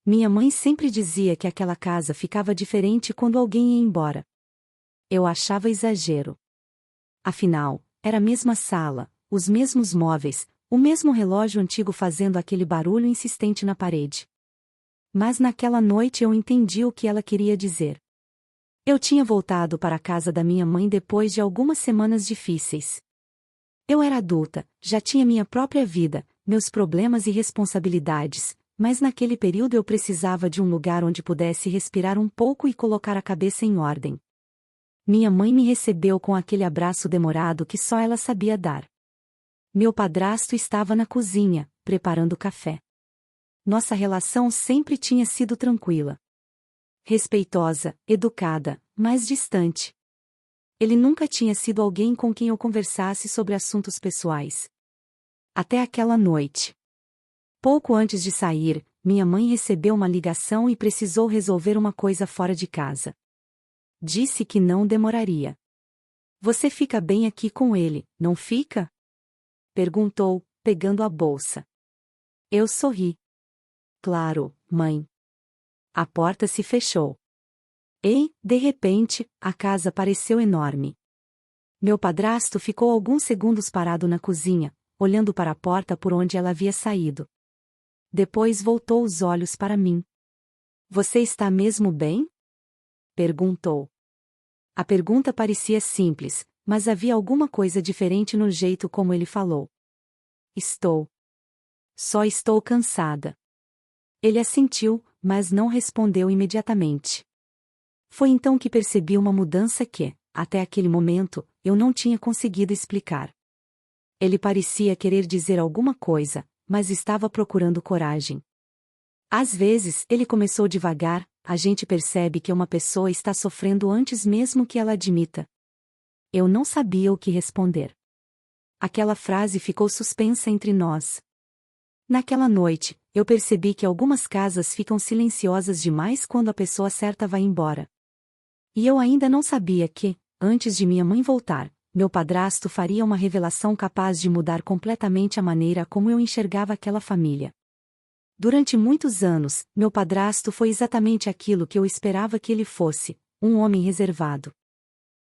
Minha mãe sempre dizia que aquela casa ficava diferente quando alguém ia embora. Eu achava exagero. Afinal, era a mesma sala, os mesmos móveis, o mesmo relógio antigo fazendo aquele barulho insistente na parede. Mas naquela noite eu entendi o que ela queria dizer. Eu tinha voltado para a casa da minha mãe depois de algumas semanas difíceis. Eu era adulta, já tinha minha própria vida, meus problemas e responsabilidades, mas naquele período eu precisava de um lugar onde pudesse respirar um pouco e colocar a cabeça em ordem. Minha mãe me recebeu com aquele abraço demorado que só ela sabia dar. Meu padrasto estava na cozinha, preparando café. Nossa relação sempre tinha sido tranquila. Respeitosa, educada, mas distante. Ele nunca tinha sido alguém com quem eu conversasse sobre assuntos pessoais. Até aquela noite. Pouco antes de sair, minha mãe recebeu uma ligação e precisou resolver uma coisa fora de casa. Disse que não demoraria. Você fica bem aqui com ele, não fica? Perguntou, pegando a bolsa. Eu sorri. Claro, mãe. A porta se fechou. E, de repente, a casa pareceu enorme. Meu padrasto ficou alguns segundos parado na cozinha, olhando para a porta por onde ela havia saído. Depois voltou os olhos para mim. Você está mesmo bem? Perguntou. A pergunta parecia simples, mas havia alguma coisa diferente no jeito como ele falou. Estou. Só estou cansada. Ele assentiu, mas não respondeu imediatamente. Foi então que percebi uma mudança que, até aquele momento, eu não tinha conseguido explicar. Ele parecia querer dizer alguma coisa, mas estava procurando coragem. Às vezes, ele começou devagar, a gente percebe que uma pessoa está sofrendo antes mesmo que ela admita. Eu não sabia o que responder. Aquela frase ficou suspensa entre nós. Naquela noite, eu percebi que algumas casas ficam silenciosas demais quando a pessoa certa vai embora. E eu ainda não sabia que, antes de minha mãe voltar, meu padrasto faria uma revelação capaz de mudar completamente a maneira como eu enxergava aquela família. Durante muitos anos, meu padrasto foi exatamente aquilo que eu esperava que ele fosse, um homem reservado.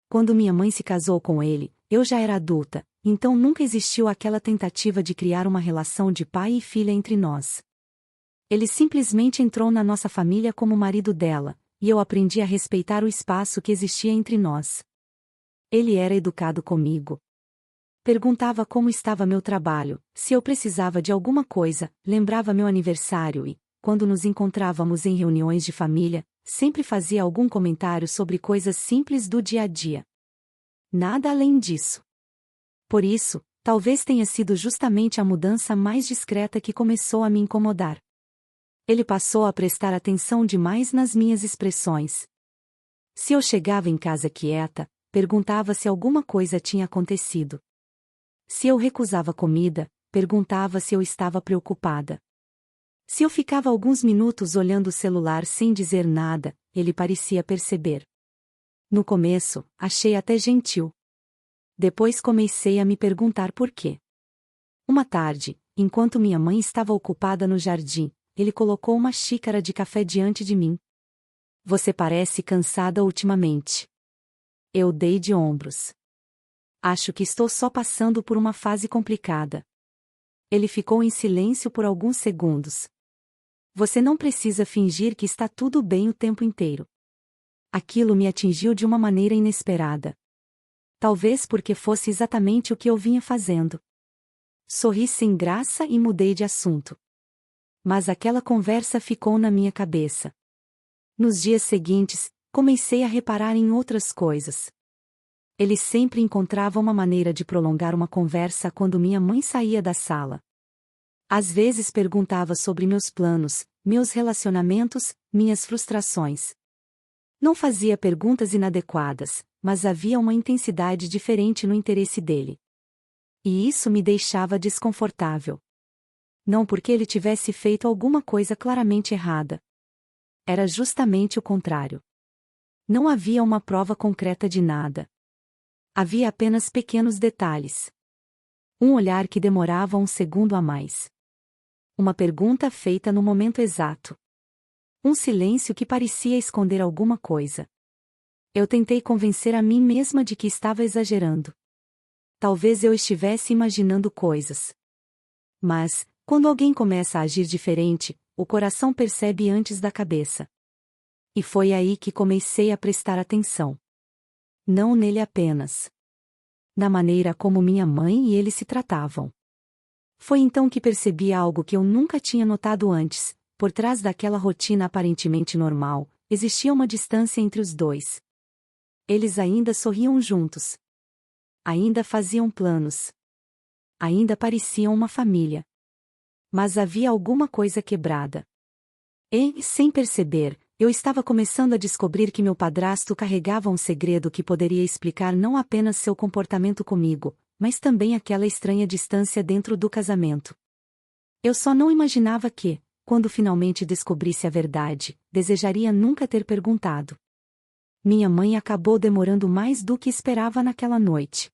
Quando minha mãe se casou com ele, eu já era adulta, então nunca existiu aquela tentativa de criar uma relação de pai e filha entre nós. Ele simplesmente entrou na nossa família como marido dela, e eu aprendi a respeitar o espaço que existia entre nós. Ele era educado comigo. Perguntava como estava meu trabalho, se eu precisava de alguma coisa, lembrava meu aniversário e, quando nos encontrávamos em reuniões de família, sempre fazia algum comentário sobre coisas simples do dia a dia. Nada além disso. Por isso, talvez tenha sido justamente a mudança mais discreta que começou a me incomodar. Ele passou a prestar atenção demais nas minhas expressões. Se eu chegava em casa quieta, perguntava se alguma coisa tinha acontecido. Se eu recusava comida, perguntava se eu estava preocupada. Se eu ficava alguns minutos olhando o celular sem dizer nada, ele parecia perceber. No começo, achei até gentil. Depois comecei a me perguntar por quê. Uma tarde, enquanto minha mãe estava ocupada no jardim, ele colocou uma xícara de café diante de mim. Você parece cansada ultimamente. Eu dei de ombros. Acho que estou só passando por uma fase complicada. Ele ficou em silêncio por alguns segundos. Você não precisa fingir que está tudo bem o tempo inteiro. Aquilo me atingiu de uma maneira inesperada. Talvez porque fosse exatamente o que eu vinha fazendo. Sorri sem graça e mudei de assunto. Mas aquela conversa ficou na minha cabeça. Nos dias seguintes, comecei a reparar em outras coisas. Ele sempre encontrava uma maneira de prolongar uma conversa quando minha mãe saía da sala. Às vezes perguntava sobre meus planos, meus relacionamentos, minhas frustrações. Não fazia perguntas inadequadas, mas havia uma intensidade diferente no interesse dele. E isso me deixava desconfortável. Não porque ele tivesse feito alguma coisa claramente errada. Era justamente o contrário. Não havia uma prova concreta de nada. Havia apenas pequenos detalhes. Um olhar que demorava um segundo a mais. Uma pergunta feita no momento exato. Um silêncio que parecia esconder alguma coisa. Eu tentei convencer a mim mesma de que estava exagerando. Talvez eu estivesse imaginando coisas. Mas, quando alguém começa a agir diferente, o coração percebe antes da cabeça. E foi aí que comecei a prestar atenção. Não nele apenas. Na maneira como minha mãe e ele se tratavam. Foi então que percebi algo que eu nunca tinha notado antes: por trás daquela rotina aparentemente normal, existia uma distância entre os dois. Eles ainda sorriam juntos. Ainda faziam planos. Ainda pareciam uma família. Mas havia alguma coisa quebrada. E, sem perceber, eu estava começando a descobrir que meu padrasto carregava um segredo que poderia explicar não apenas seu comportamento comigo, mas também aquela estranha distância dentro do casamento. Eu só não imaginava que, quando finalmente descobrisse a verdade, desejaria nunca ter perguntado. Minha mãe acabou demorando mais do que esperava naquela noite.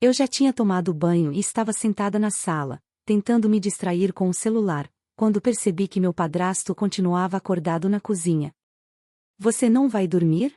Eu já tinha tomado banho e estava sentada na sala, tentando me distrair com o celular, quando percebi que meu padrasto continuava acordado na cozinha. Você não vai dormir?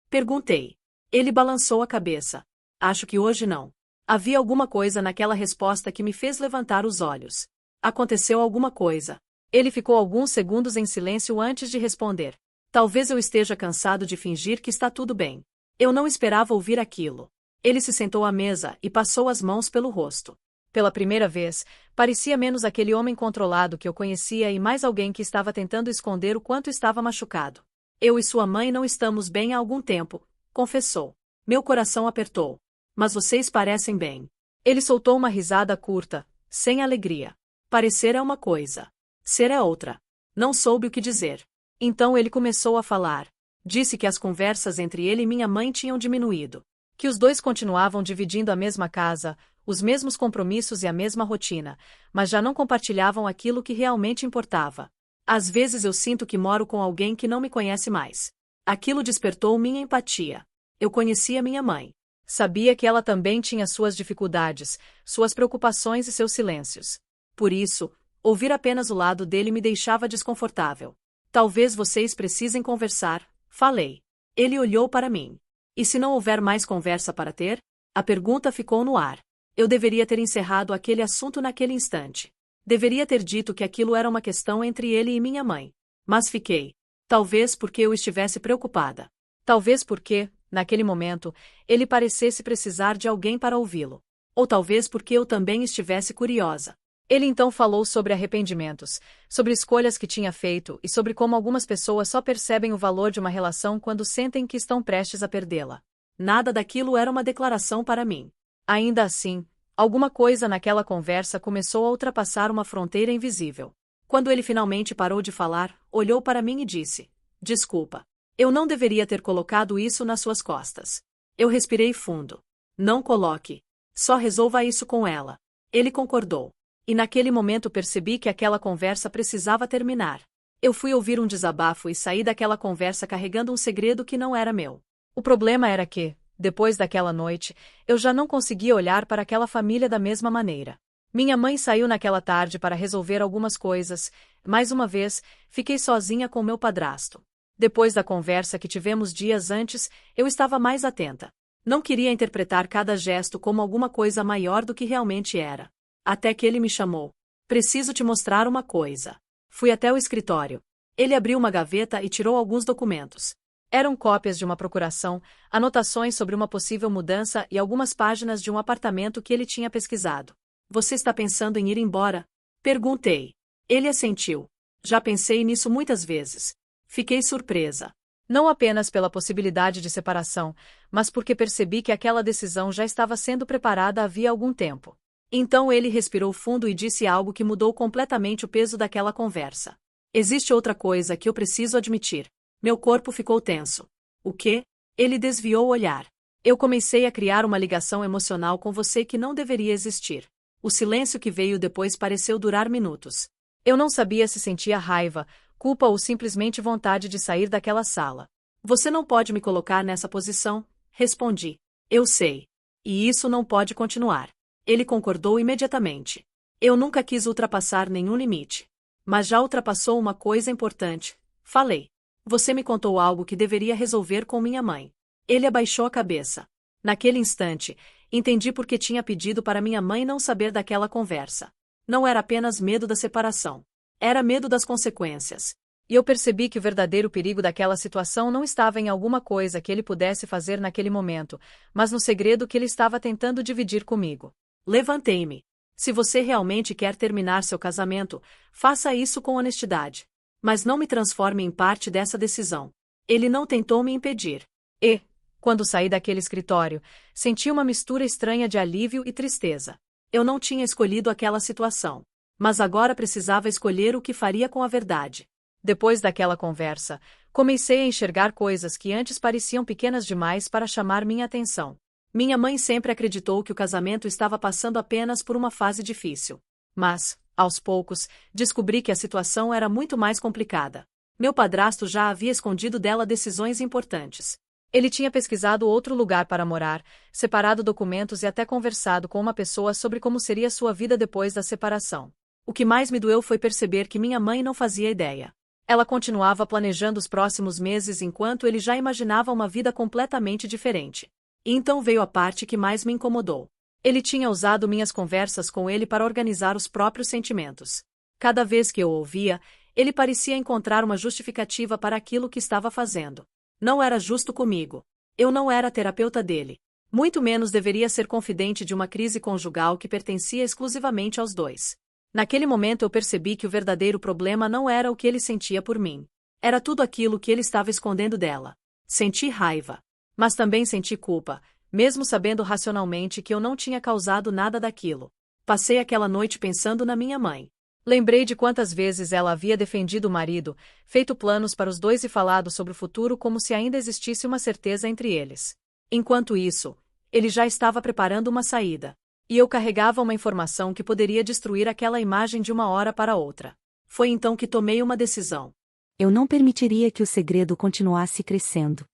Perguntei. Ele balançou a cabeça. Acho que hoje não. Havia alguma coisa naquela resposta que me fez levantar os olhos. Aconteceu alguma coisa. Ele ficou alguns segundos em silêncio antes de responder. Talvez eu esteja cansado de fingir que está tudo bem. Eu não esperava ouvir aquilo. Ele se sentou à mesa e passou as mãos pelo rosto. Pela primeira vez, parecia menos aquele homem controlado que eu conhecia e mais alguém que estava tentando esconder o quanto estava machucado. Eu e sua mãe não estamos bem há algum tempo, confessou. Meu coração apertou. Mas vocês parecem bem. Ele soltou uma risada curta, sem alegria. Parecer é uma coisa. Ser é outra. Não soube o que dizer. Então ele começou a falar. Disse que as conversas entre ele e minha mãe tinham diminuído. Que os dois continuavam dividindo a mesma casa, os mesmos compromissos e a mesma rotina, mas já não compartilhavam aquilo que realmente importava. Às vezes eu sinto que moro com alguém que não me conhece mais. Aquilo despertou minha empatia. Eu conhecia minha mãe. Sabia que ela também tinha suas dificuldades, suas preocupações e seus silêncios. Por isso, ouvir apenas o lado dele me deixava desconfortável. Talvez vocês precisem conversar, falei. Ele olhou para mim. E se não houver mais conversa para ter? A pergunta ficou no ar. Eu deveria ter encerrado aquele assunto naquele instante. Deveria ter dito que aquilo era uma questão entre ele e minha mãe. Mas fiquei. Talvez porque eu estivesse preocupada. Talvez porque, naquele momento, ele parecesse precisar de alguém para ouvi-lo. Ou talvez porque eu também estivesse curiosa. Ele então falou sobre arrependimentos, sobre escolhas que tinha feito e sobre como algumas pessoas só percebem o valor de uma relação quando sentem que estão prestes a perdê-la. Nada daquilo era uma declaração para mim. Ainda assim, alguma coisa naquela conversa começou a ultrapassar uma fronteira invisível. Quando ele finalmente parou de falar, olhou para mim e disse: Desculpa. Eu não deveria ter colocado isso nas suas costas. Eu respirei fundo. Não coloque. Só resolva isso com ela. Ele concordou. E naquele momento percebi que aquela conversa precisava terminar. Eu fui ouvir um desabafo e saí daquela conversa carregando um segredo que não era meu. O problema era que, depois daquela noite, eu já não conseguia olhar para aquela família da mesma maneira. Minha mãe saiu naquela tarde para resolver algumas coisas. Mais uma vez, fiquei sozinha com meu padrasto. Depois da conversa que tivemos dias antes, eu estava mais atenta. Não queria interpretar cada gesto como alguma coisa maior do que realmente era. Até que ele me chamou. Preciso te mostrar uma coisa. Fui até o escritório. Ele abriu uma gaveta e tirou alguns documentos. Eram cópias de uma procuração, anotações sobre uma possível mudança e algumas páginas de um apartamento que ele tinha pesquisado. Você está pensando em ir embora? Perguntei. Ele assentiu. Já pensei nisso muitas vezes. Fiquei surpresa. Não apenas pela possibilidade de separação, mas porque percebi que aquela decisão já estava sendo preparada havia algum tempo. Então ele respirou fundo e disse algo que mudou completamente o peso daquela conversa. Existe outra coisa que eu preciso admitir. Meu corpo ficou tenso. O quê? Ele desviou o olhar. Eu comecei a criar uma ligação emocional com você que não deveria existir. O silêncio que veio depois pareceu durar minutos. Eu não sabia se sentia raiva, culpa ou simplesmente vontade de sair daquela sala. Você não pode me colocar nessa posição, respondi. Eu sei. E isso não pode continuar. Ele concordou imediatamente. Eu nunca quis ultrapassar nenhum limite. Mas já ultrapassou uma coisa importante. Falei. Você me contou algo que deveria resolver com minha mãe. Ele abaixou a cabeça. Naquele instante, entendi por que tinha pedido para minha mãe não saber daquela conversa. Não era apenas medo da separação. Era medo das consequências. E eu percebi que o verdadeiro perigo daquela situação não estava em alguma coisa que ele pudesse fazer naquele momento, mas no segredo que ele estava tentando dividir comigo. Levantei-me. Se você realmente quer terminar seu casamento, faça isso com honestidade. Mas não me transforme em parte dessa decisão. Ele não tentou me impedir. E, quando saí daquele escritório, senti uma mistura estranha de alívio e tristeza. Eu não tinha escolhido aquela situação. Mas agora precisava escolher o que faria com a verdade. Depois daquela conversa, comecei a enxergar coisas que antes pareciam pequenas demais para chamar minha atenção. Minha mãe sempre acreditou que o casamento estava passando apenas por uma fase difícil. Mas, aos poucos, descobri que a situação era muito mais complicada. Meu padrasto já havia escondido dela decisões importantes. Ele tinha pesquisado outro lugar para morar, separado documentos e até conversado com uma pessoa sobre como seria sua vida depois da separação. O que mais me doeu foi perceber que minha mãe não fazia ideia. Ela continuava planejando os próximos meses enquanto ele já imaginava uma vida completamente diferente. E então veio a parte que mais me incomodou. Ele tinha usado minhas conversas com ele para organizar os próprios sentimentos. Cada vez que eu o ouvia, ele parecia encontrar uma justificativa para aquilo que estava fazendo. Não era justo comigo. Eu não era a terapeuta dele. Muito menos deveria ser confidente de uma crise conjugal que pertencia exclusivamente aos dois. Naquele momento eu percebi que o verdadeiro problema não era o que ele sentia por mim. Era tudo aquilo que ele estava escondendo dela. Senti raiva. Mas também senti culpa, mesmo sabendo racionalmente que eu não tinha causado nada daquilo. Passei aquela noite pensando na minha mãe. Lembrei de quantas vezes ela havia defendido o marido, feito planos para os dois e falado sobre o futuro como se ainda existisse uma certeza entre eles. Enquanto isso, ele já estava preparando uma saída. E eu carregava uma informação que poderia destruir aquela imagem de uma hora para outra. Foi então que tomei uma decisão. Eu não permitiria que o segredo continuasse crescendo.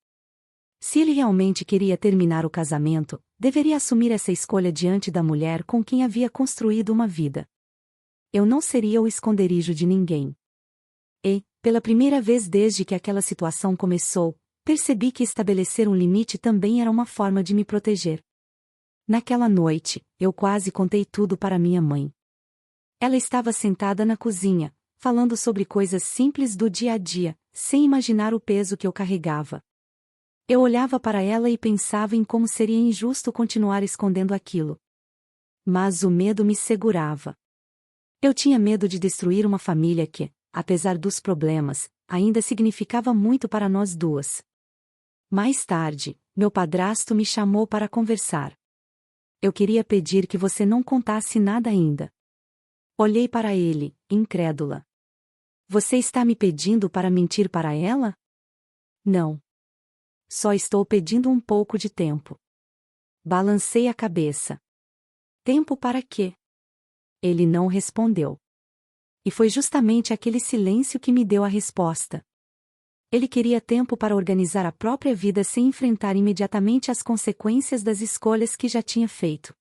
Se ele realmente queria terminar o casamento, deveria assumir essa escolha diante da mulher com quem havia construído uma vida. Eu não seria o esconderijo de ninguém. E, pela primeira vez desde que aquela situação começou, percebi que estabelecer um limite também era uma forma de me proteger. Naquela noite, eu quase contei tudo para minha mãe. Ela estava sentada na cozinha, falando sobre coisas simples do dia a dia, sem imaginar o peso que eu carregava. Eu olhava para ela e pensava em como seria injusto continuar escondendo aquilo. Mas o medo me segurava. Eu tinha medo de destruir uma família que, apesar dos problemas, ainda significava muito para nós duas. Mais tarde, meu padrasto me chamou para conversar. Eu queria pedir que você não contasse nada ainda. Olhei para ele, incrédula. Você está me pedindo para mentir para ela? Não. Só estou pedindo um pouco de tempo. Balancei a cabeça. Tempo para quê? Ele não respondeu. E foi justamente aquele silêncio que me deu a resposta. Ele queria tempo para organizar a própria vida sem enfrentar imediatamente as consequências das escolhas que já tinha feito.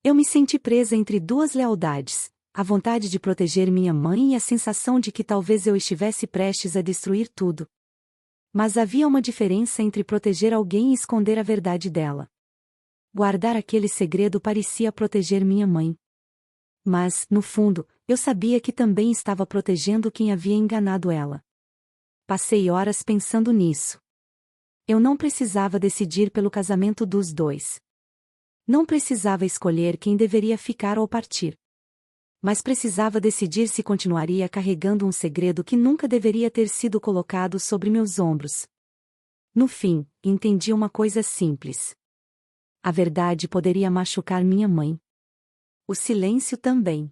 Eu me senti presa entre duas lealdades, a vontade de proteger minha mãe e a sensação de que talvez eu estivesse prestes a destruir tudo. Mas havia uma diferença entre proteger alguém e esconder a verdade dela. Guardar aquele segredo parecia proteger minha mãe. Mas, no fundo, eu sabia que também estava protegendo quem havia enganado ela. Passei horas pensando nisso. Eu não precisava decidir pelo casamento dos dois. Não precisava escolher quem deveria ficar ou partir. Mas precisava decidir se continuaria carregando um segredo que nunca deveria ter sido colocado sobre meus ombros. No fim, entendi uma coisa simples. A verdade poderia machucar minha mãe. O silêncio também.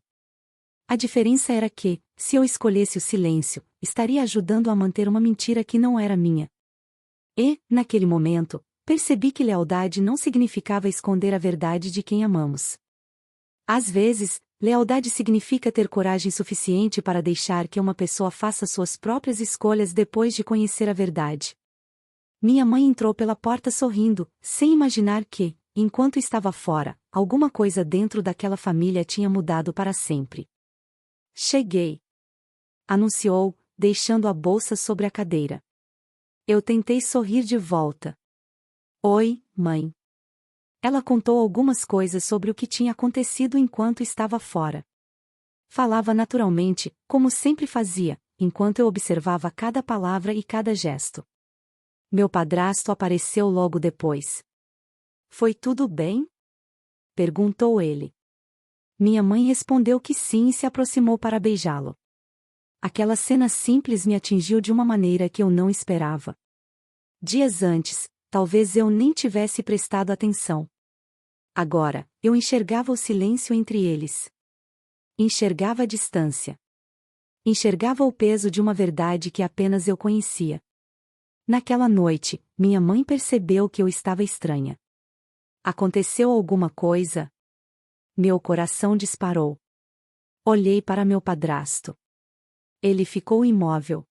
A diferença era que, se eu escolhesse o silêncio, estaria ajudando a manter uma mentira que não era minha. E, naquele momento, percebi que lealdade não significava esconder a verdade de quem amamos. Às vezes, lealdade significa ter coragem suficiente para deixar que uma pessoa faça suas próprias escolhas depois de conhecer a verdade. Minha mãe entrou pela porta sorrindo, sem imaginar que, enquanto estava fora, alguma coisa dentro daquela família tinha mudado para sempre. Cheguei. anunciou, deixando a bolsa sobre a cadeira. Eu tentei sorrir de volta. Oi, mãe. Ela contou algumas coisas sobre o que tinha acontecido enquanto estava fora. Falava naturalmente, como sempre fazia, enquanto eu observava cada palavra e cada gesto. Meu padrasto apareceu logo depois. Foi tudo bem? Perguntou ele. Minha mãe respondeu que sim e se aproximou para beijá-lo. Aquela cena simples me atingiu de uma maneira que eu não esperava. Dias antes, talvez eu nem tivesse prestado atenção. Agora, eu enxergava o silêncio entre eles. Enxergava a distância. Enxergava o peso de uma verdade que apenas eu conhecia. Naquela noite, minha mãe percebeu que eu estava estranha. Aconteceu alguma coisa? Meu coração disparou. Olhei para meu padrasto. Ele ficou imóvel.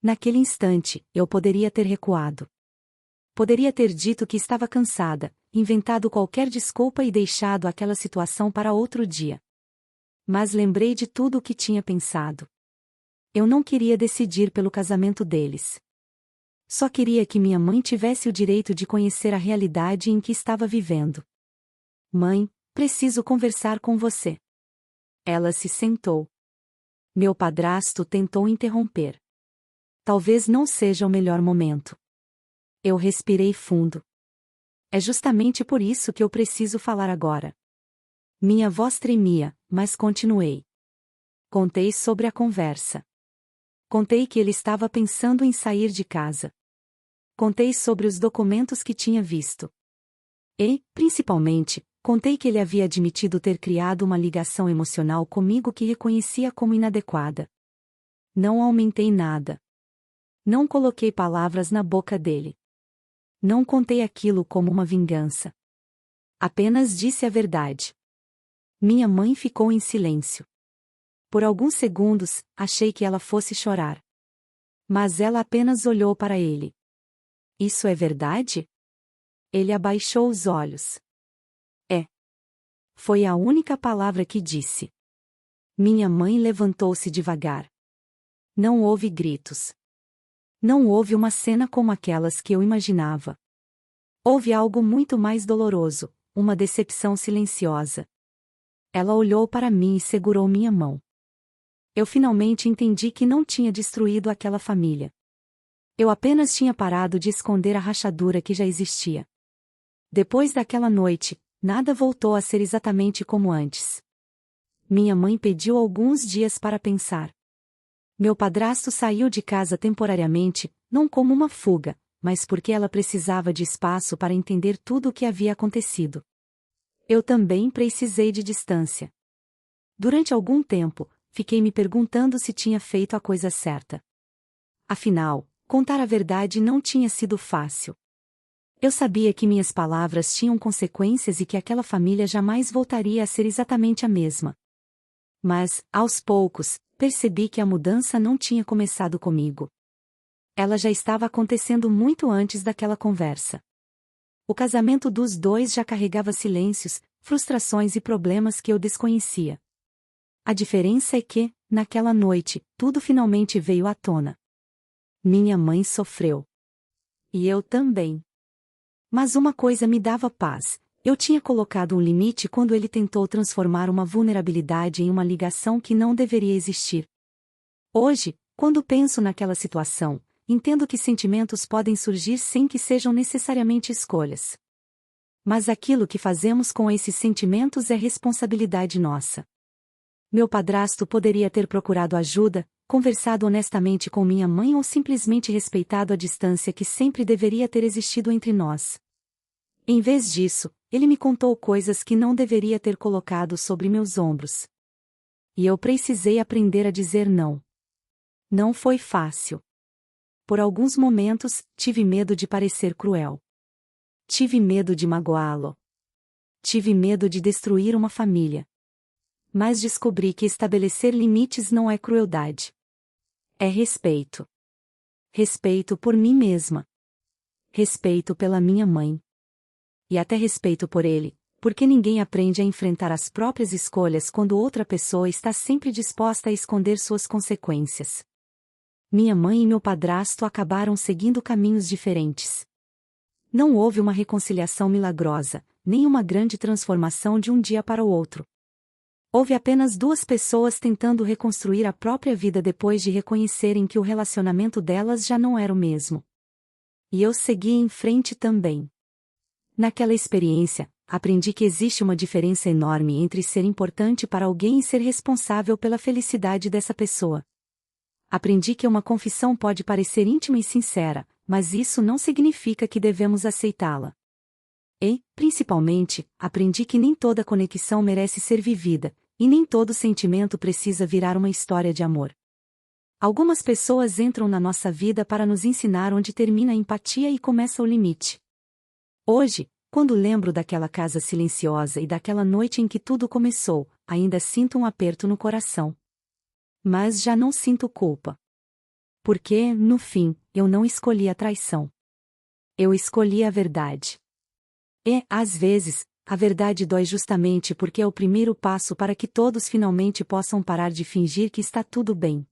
Naquele instante, eu poderia ter recuado. Poderia ter dito que estava cansada, inventado qualquer desculpa e deixado aquela situação para outro dia. Mas lembrei de tudo o que tinha pensado. Eu não queria decidir pelo casamento deles. Só queria que minha mãe tivesse o direito de conhecer a realidade em que estava vivendo. Mãe, preciso conversar com você. Ela se sentou. Meu padrasto tentou interromper. Talvez não seja o melhor momento. Eu respirei fundo. É justamente por isso que eu preciso falar agora. Minha voz tremia, mas continuei. Contei sobre a conversa. Contei que ele estava pensando em sair de casa. Contei sobre os documentos que tinha visto. E, principalmente, contei que ele havia admitido ter criado uma ligação emocional comigo que reconhecia como inadequada. Não aumentei nada. Não coloquei palavras na boca dele. Não contei aquilo como uma vingança. Apenas disse a verdade. Minha mãe ficou em silêncio. Por alguns segundos, achei que ela fosse chorar. Mas ela apenas olhou para ele. Isso é verdade? Ele abaixou os olhos. É. Foi a única palavra que disse. Minha mãe levantou-se devagar. Não houve gritos. Não houve uma cena como aquelas que eu imaginava. Houve algo muito mais doloroso, uma decepção silenciosa. Ela olhou para mim e segurou minha mão. Eu finalmente entendi que não tinha destruído aquela família. Eu apenas tinha parado de esconder a rachadura que já existia. Depois daquela noite, nada voltou a ser exatamente como antes. Minha mãe pediu alguns dias para pensar. Meu padrasto saiu de casa temporariamente, não como uma fuga, mas porque ela precisava de espaço para entender tudo o que havia acontecido. Eu também precisei de distância. Durante algum tempo, fiquei me perguntando se tinha feito a coisa certa. Afinal, contar a verdade não tinha sido fácil. Eu sabia que minhas palavras tinham consequências e que aquela família jamais voltaria a ser exatamente a mesma. Mas, aos poucos, percebi que a mudança não tinha começado comigo. Ela já estava acontecendo muito antes daquela conversa. O casamento dos dois já carregava silêncios, frustrações e problemas que eu desconhecia. A diferença é que, naquela noite, tudo finalmente veio à tona. Minha mãe sofreu. E eu também. Mas uma coisa me dava paz: eu tinha colocado um limite quando ele tentou transformar uma vulnerabilidade em uma ligação que não deveria existir. Hoje, quando penso naquela situação, entendo que sentimentos podem surgir sem que sejam necessariamente escolhas. Mas aquilo que fazemos com esses sentimentos é responsabilidade nossa. Meu padrasto poderia ter procurado ajuda, conversado honestamente com minha mãe ou simplesmente respeitado a distância que sempre deveria ter existido entre nós. Em vez disso, ele me contou coisas que não deveria ter colocado sobre meus ombros. E eu precisei aprender a dizer não. Não foi fácil. Por alguns momentos, tive medo de parecer cruel. Tive medo de magoá-lo. Tive medo de destruir uma família. Mas descobri que estabelecer limites não é crueldade. É respeito. Respeito por mim mesma. Respeito pela minha mãe. E até respeito por ele, porque ninguém aprende a enfrentar as próprias escolhas quando outra pessoa está sempre disposta a esconder suas consequências. Minha mãe e meu padrasto acabaram seguindo caminhos diferentes. Não houve uma reconciliação milagrosa, nem uma grande transformação de um dia para o outro. Houve apenas duas pessoas tentando reconstruir a própria vida depois de reconhecerem que o relacionamento delas já não era o mesmo. E eu segui em frente também. Naquela experiência, aprendi que existe uma diferença enorme entre ser importante para alguém e ser responsável pela felicidade dessa pessoa. Aprendi que uma confissão pode parecer íntima e sincera, mas isso não significa que devemos aceitá-la. E, principalmente, aprendi que nem toda conexão merece ser vivida, e nem todo sentimento precisa virar uma história de amor. Algumas pessoas entram na nossa vida para nos ensinar onde termina a empatia e começa o limite. Hoje, quando lembro daquela casa silenciosa e daquela noite em que tudo começou, ainda sinto um aperto no coração. Mas já não sinto culpa. Porque, no fim, eu não escolhi a traição. Eu escolhi a verdade. E, às vezes, a verdade dói justamente porque é o primeiro passo para que todos finalmente possam parar de fingir que está tudo bem.